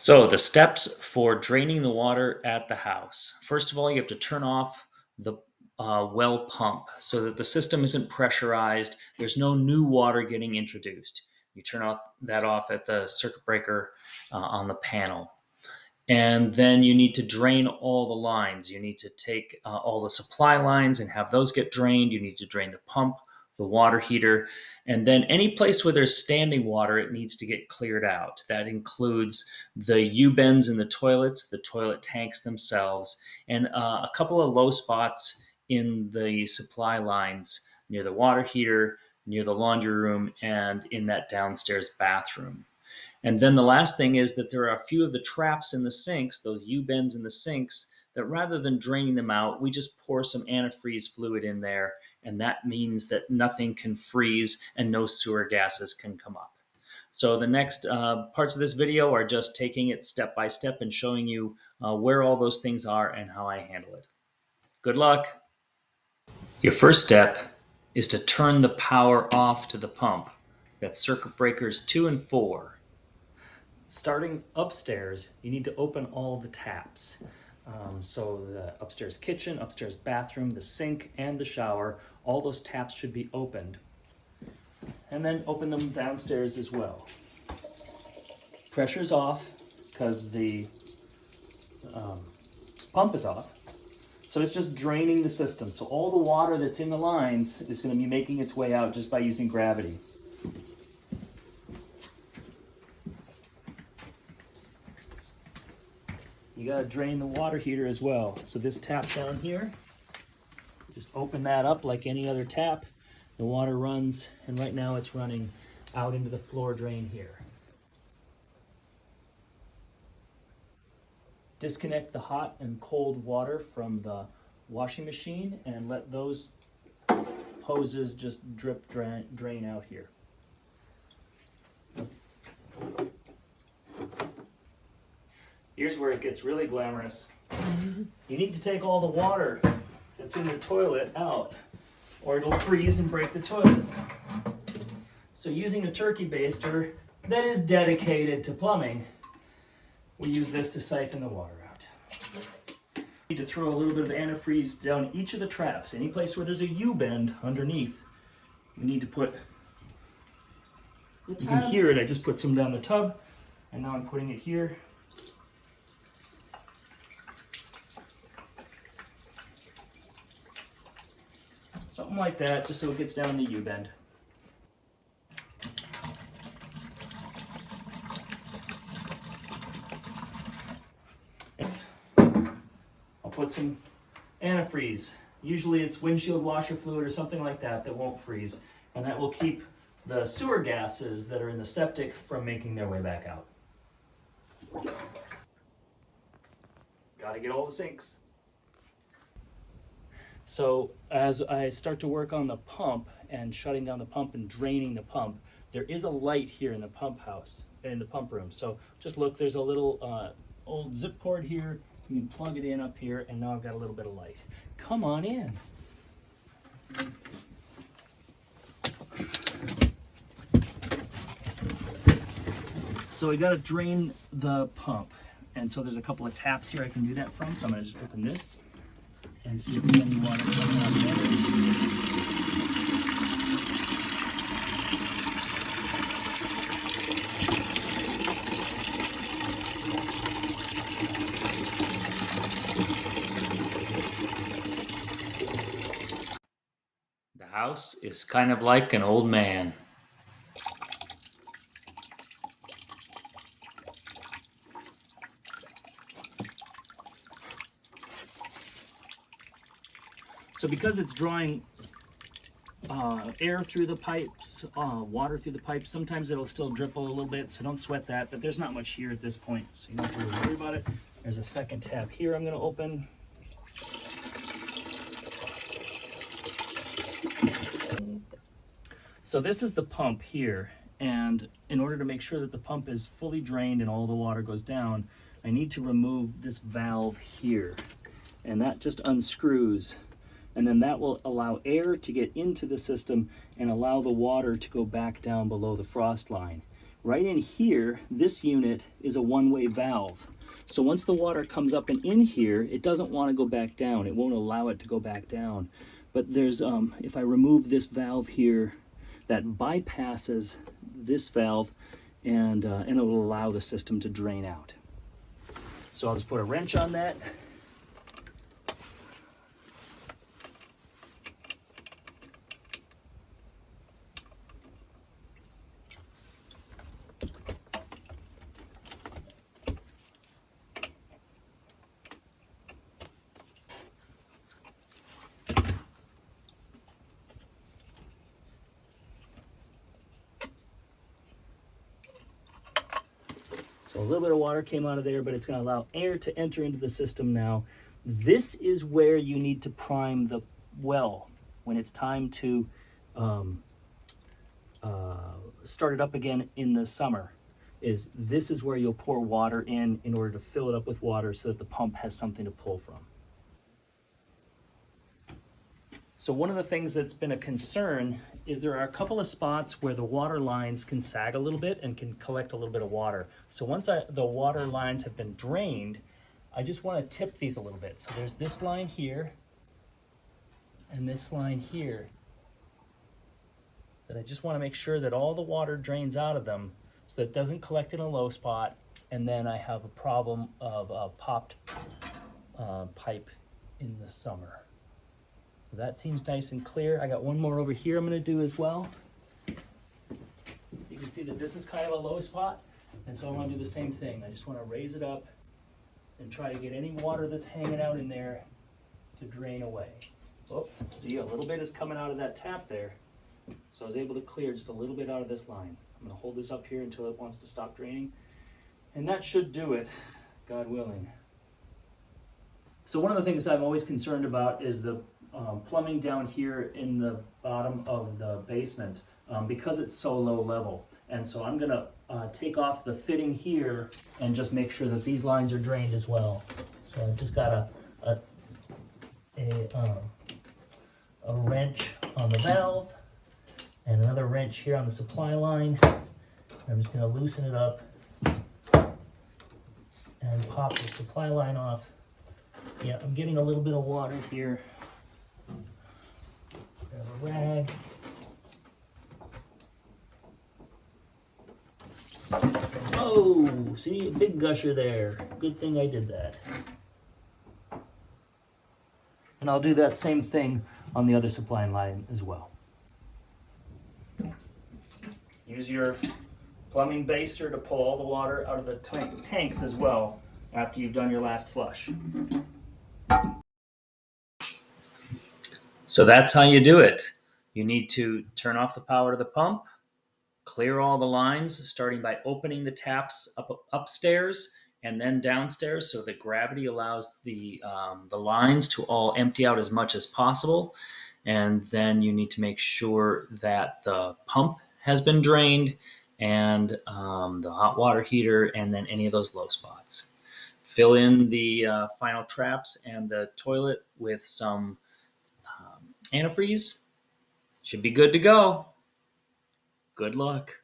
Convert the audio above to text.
So, the steps for draining the water at the house. First of all, you have to turn off the well pump so that the system isn't pressurized. There's no new water getting introduced. You turn off that off at the circuit breaker on the panel. And then you need to drain all the lines. You need to take all the supply lines and have those get drained. You need to drain the pump, the water heater, and then any place where there's standing water, it needs to get cleared out. That includes the U-bends in the toilets, the toilet tanks themselves, and a couple of low spots in the supply lines near the water heater, near the laundry room, and in that downstairs bathroom. And then the last thing is that there are a few of the traps in the sinks, those U-bends in the sinks, that rather than draining them out, we just pour some antifreeze fluid in there. And that means that nothing can freeze and no sewer gases can come up. So the next parts of this video are just taking it step by step and showing you where all those things are and how I handle it. Good luck. Your first step is to turn the power off to the pump. That's circuit breakers 2 and 4. Starting upstairs, you need to open all the taps. So the upstairs kitchen, upstairs bathroom, the sink, and the shower, all those taps should be opened. And then open them downstairs as well. Pressure's off because the pump is off. So it's just draining the system. So all the water that's in the lines is going to be making its way out just by using gravity. You got to drain the water heater as well. So this tap down here, just open that up like any other tap. The water runs, and right now it's running out into the floor drain here. Disconnect the hot and cold water from the washing machine and let those hoses just drip drain out here. Here's where it gets really glamorous. You need to take all the water that's in the toilet out, or it'll freeze and break the toilet. So using a turkey baster that is dedicated to plumbing, we use this to siphon the water out. You need to throw a little bit of antifreeze down each of the traps. Any place where there's a U-bend underneath, you need to put, you can hear it, I just put some down the tub, and now I'm putting it here. Something like that, just so it gets down the U-bend. I'll put some antifreeze. Usually it's windshield washer fluid or something like that that won't freeze, and that will keep the sewer gases that are in the septic from making their way back out. Gotta get all the sinks. So as I start to work on the pump and shutting down the pump and draining the pump, there is a light here in the pump house, in the pump room. So just look, there's a little old zip cord here. You can plug it in up here, and now I've got a little bit of light. Come on in. So we got to drain the pump. And so there's a couple of taps here I can do that from. So I'm going to just open this and see if there's any water coming out there. The house is kind of like an old man. So because it's drawing air through the pipes, water through the pipes, sometimes it'll still drip a little bit, so don't sweat that, but there's not much here at this point, so you don't have to really worry about it. There's a second tab here I'm going to open. So this is the pump here, and in order to make sure that the pump is fully drained and all the water goes down, I need to remove this valve here, and that just unscrews. And then that will allow air to get into the system and allow the water to go back down below the frost line. Right in here, this unit is a one-way valve. So once the water comes up and in here, it doesn't want to go back down. It won't allow it to go back down. But there's, if I remove this valve here, that bypasses this valve, and it will allow the system to drain out. So I'll just put a wrench on that. So a little bit of water came out of there, but it's going to allow air to enter into the system now. This is where you need to prime the well when it's time to start it up again in the summer. This is where you'll pour water in order to fill it up with water so that the pump has something to pull from. So one of the things that's been a concern is there are a couple of spots where the water lines can sag a little bit and can collect a little bit of water. So once the water lines have been drained, I just want to tip these a little bit. So there's this line here and this line here that I just want to make sure that all the water drains out of them so that it doesn't collect in a low spot, and then I have a problem of a popped pipe in the summer. So that seems nice and clear. I got one more over here I'm going to do as well. You can see that this is kind of a low spot, and so I want to do the same thing. I just want to raise it up and try to get any water that's hanging out in there to drain away. Oh, see, a little bit is coming out of that tap there. So I was able to clear just a little bit out of this line. I'm going to hold this up here until it wants to stop draining. And that should do it, God willing. So one of the things I'm always concerned about is the plumbing down here in the bottom of the basement because it's so low level. And so I'm going to take off the fitting here and just make sure that these lines are drained as well. So I've just got a wrench on the valve and another wrench here on the supply line. I'm just going to loosen it up and pop the supply line off. Yeah, I'm getting a little bit of water here. Grab a rag. Oh, see, a big gusher there. Good thing I did that. And I'll do that same thing on the other supply line as well. Use your plumbing baster to pull all the water out of the tanks as well after you've done your last flush. So that's how you do it. You need to turn off the power to the pump, clear all the lines, starting by opening the taps upstairs and then downstairs, so that gravity allows the lines to all empty out as much as possible. And then you need to make sure that the pump has been drained, and the hot water heater, and then any of those low spots. Fill in the final traps and the toilet with some antifreeze. Should be good to go. Good luck.